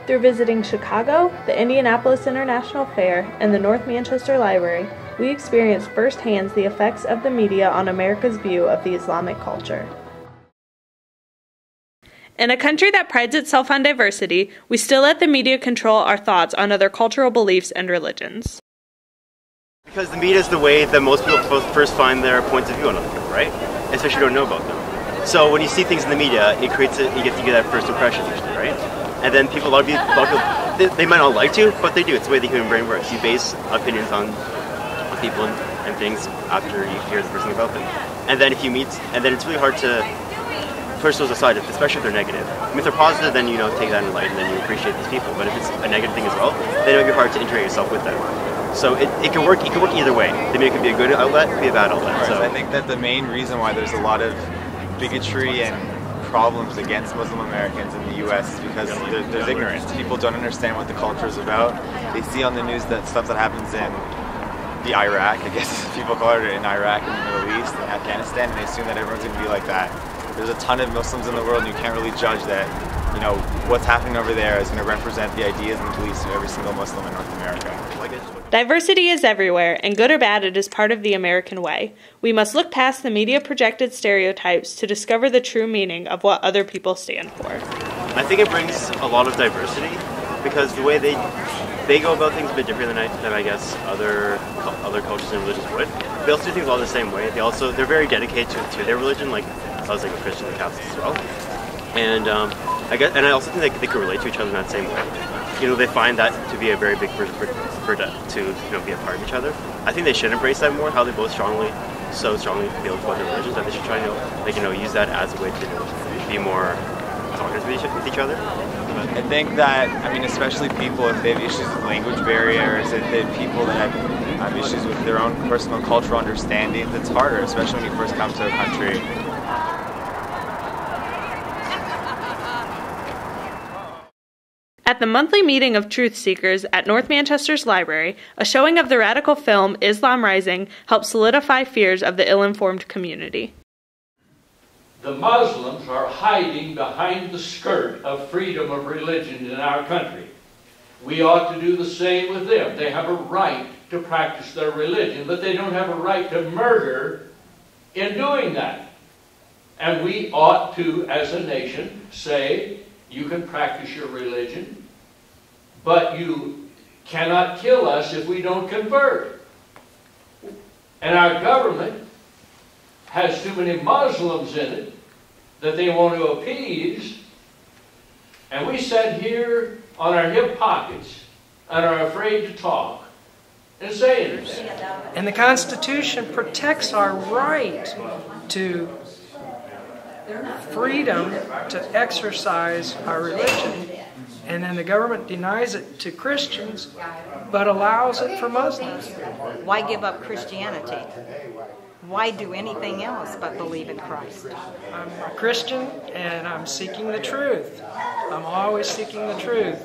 Through visiting Chicago, the Indianapolis International Fair, and the North Manchester Library, we experienced firsthand the effects of the media on America's view of the Islamic culture. In a country that prides itself on diversity, we still let the media control our thoughts on other cultural beliefs and religions. Because the media is the way that most people first find their points of view on other people, right? Especially if you don't know about them. So when you see things in the media, you get that first impression usually, right? And then a lot of people, they might not like to, but they do. It's the way the human brain works. You base opinions on people and things after you hear the first thing about them. And then and then it's really hard to push those aside, especially if they're negative. I mean, if they're positive, then take that in light and then you appreciate these people. But if it's a negative thing as well, then it might be hard to integrate yourself with them. So it can work. It can work either way. The media can be a good outlet, it can be a bad outlet. Right, so I think that the main reason why there's a lot of bigotry and problems against Muslim Americans in the U.S. is because there's ignorance. People don't understand what the culture is about. They see on the news that stuff that happens in the Iraq, I guess people call it, in Iraq, in the Middle East, in Afghanistan, and they assume that everyone's going to be like that. There's a ton of Muslims in the world, and you can't really judge that, what's happening over there is going to represent the ideas and beliefs of every single Muslim in North America. Diversity is everywhere, and good or bad, it is part of the American way. We must look past the media-projected stereotypes to discover the true meaning of what other people stand for. I think it brings a lot of diversity, because the way they go about things a bit different than I guess other cultures and religions would. They also do things all the same way. They're very dedicated to their religion, like I was like a Christian and Catholic as well. And I also think they can relate to each other in that same way. They find that to be a very big to be a part of each other. I think they should embrace that more. How they both so strongly feel about their religions, that they should try to use that as a way to be more talkative with each other. I think that, especially people, if they have issues with language barriers, if they have people that have issues with their own personal cultural understandings, it's harder, especially when you first come to a country. At the monthly meeting of truth seekers at North Manchester's library, a showing of the radical film Islam Rising helped solidify fears of the ill-informed community. The Muslims are hiding behind the skirt of freedom of religion in our country. We ought to do the same with them. They have a right to practice their religion, but they don't have a right to murder in doing that. And we ought to, as a nation, say, you can practice your religion, but you cannot kill us if we don't convert. And our government has too many Muslims in it that they want to appease, and we sit here on our hip pockets and are afraid to talk and say anything. And the Constitution protects our right to freedom to exercise our religion, and then the government denies it to Christians but allows it for Muslims. Why give up Christianity? Why do anything else but believe in Christ? I'm a Christian and I'm seeking the truth. I'm always seeking the truth.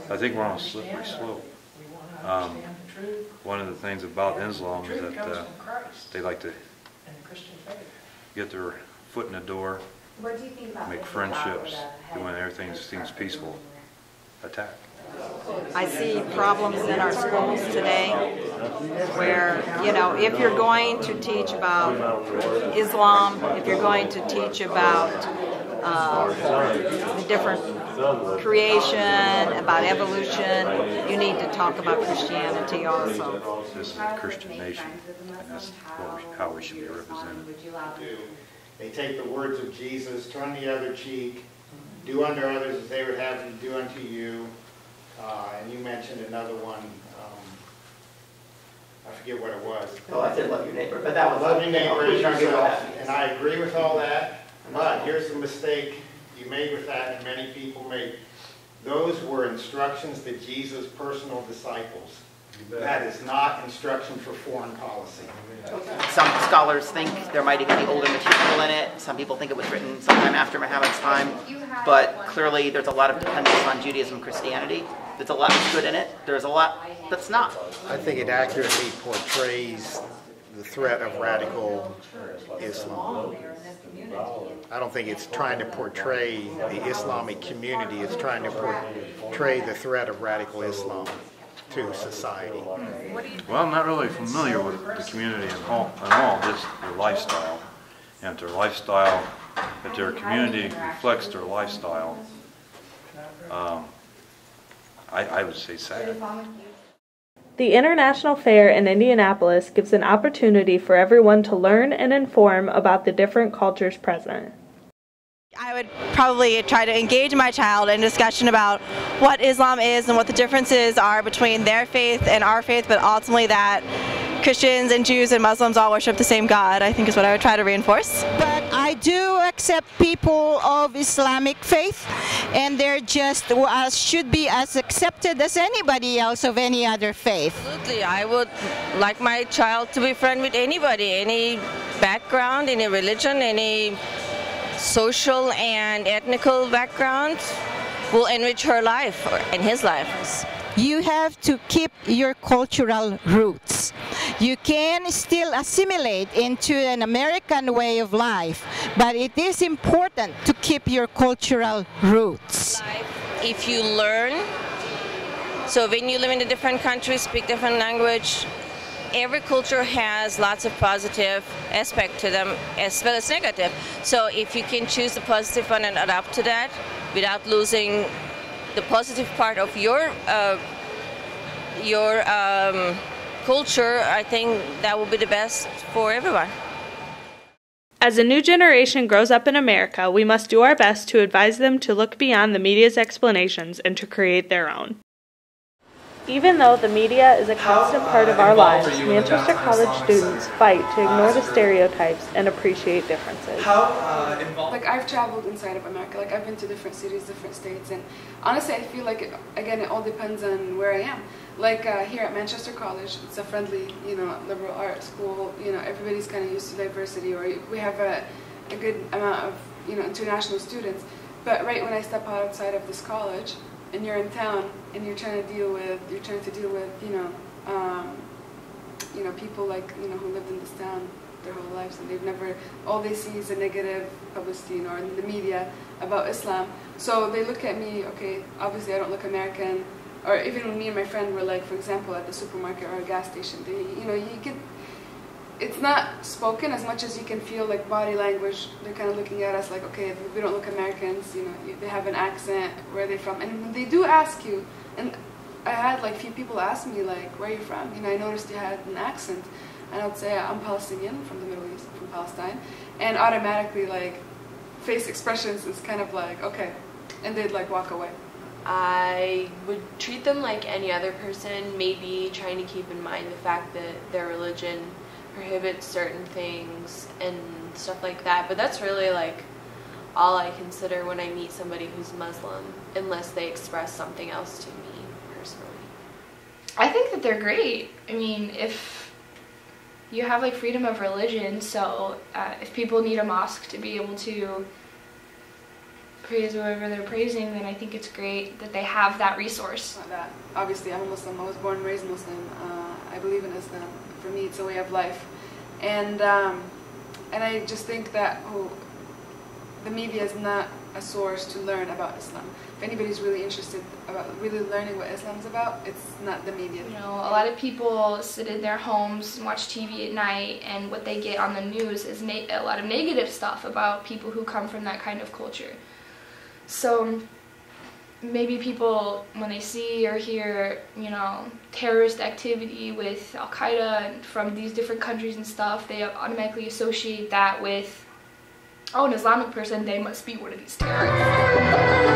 I think we're on a slippery slope. One of the things about Islam is that they like to get their foot in the door, make friendships, when everything seems peaceful, attack. I see problems in our schools today where, if you're going to teach about Islam, if you're going to teach about the different creation, about evolution, you need to talk about Christianity also. This is a Christian nation, and that's how we should be represented. They take the words of Jesus, turn the other cheek, do unto others as they would have them do unto you. And you mentioned another one, I forget what it was. Oh, I said love your neighbor, but that was love your neighbor as yourself. And I agree with all that, but here's the mistake you made with that, and many people made. Those were instructions to Jesus' personal disciples. That is not instruction for foreign policy. Some scholars think there might even be older material in it. Some people think it was written sometime after Muhammad's time. But clearly there's a lot of dependence on Judaism and Christianity. There's a lot that's good in it. There's a lot that's not. I think it accurately portrays the threat of radical Islam. I don't think it's trying to portray the Islamic community. It's trying to portray the threat of radical Islam to society. Well, I'm not really familiar with the community at all, just their lifestyle. And if their lifestyle, if their community reflects their lifestyle, I would say sad. The International Fair in Indianapolis gives an opportunity for everyone to learn and inform about the different cultures present. I would probably try to engage my child in discussion about what Islam is and what the differences are between their faith and our faith, but ultimately that Christians and Jews and Muslims all worship the same God, I think is what I would try to reinforce. But I do accept people of Islamic faith, and they're just should be as accepted as anybody else of any other faith. Absolutely. I would like my child to be friends with anybody, any background, any religion, any social and ethnical background will enrich her life and his life. You have to keep your cultural roots. You can still assimilate into an American way of life, but it is important to keep your cultural roots. If you learn, so when you live in a different country, speak different language, every culture has lots of positive aspect to them as well as negative. So if you can choose the positive one and adapt to that without losing the positive part of your culture, I think that will be the best for everyone. As a new generation grows up in America, we must do our best to advise them to look beyond the media's explanations and to create their own. Even though the media is a constant part of our lives, Manchester College students fight to ignore the stereotypes and appreciate differences. Like, I've traveled inside of America, like I've been to different cities, different states, and honestly I feel like, it all depends on where I am. Like here at Manchester College, it's a friendly, liberal arts school, everybody's kind of used to diversity, or we have a good amount of, international students. But right when I step outside of this college, and you're in town, and you're trying to deal with, people like, who lived in this town their whole lives, and they've never, all they see is a negative publicity, or in the media about Islam. So they look at me, okay, obviously I don't look American, or even when me and my friend were like, for example, at the supermarket or a gas station, it's not spoken as much as you can feel like body language. They're kind of looking at us like, okay, we don't look Americans, they have an accent, where are they from? And when they do ask you, and I had like few people ask me like, where are you from? I noticed you had an accent, and I would say I'm Palestinian, from the Middle East, from Palestine, and automatically like face expressions is kind of like, okay, and they'd like walk away. I would treat them like any other person, maybe trying to keep in mind the fact that their religion prohibits certain things and stuff like that, but that's really like all I consider when I meet somebody who's Muslim, unless they express something else to me personally. I think that they're great. I mean, if you have like freedom of religion, so if people need a mosque to be able to praise whoever they're praising, then I think it's great that they have that resource. Obviously, I'm a Muslim. I was born and raised Muslim. I believe in Islam. For me, it's a way of life, and I just think that the media is not a source to learn about Islam. If anybody's really interested about really learning what Islam's about, it's not the media. A lot of people sit in their homes and watch TV at night, and what they get on the news is a lot of negative stuff about people who come from that kind of culture. So maybe people, when they see or hear, terrorist activity with Al-Qaeda and from these different countries and stuff, they automatically associate that with, oh, an Islamic person, they must be one of these terrorists.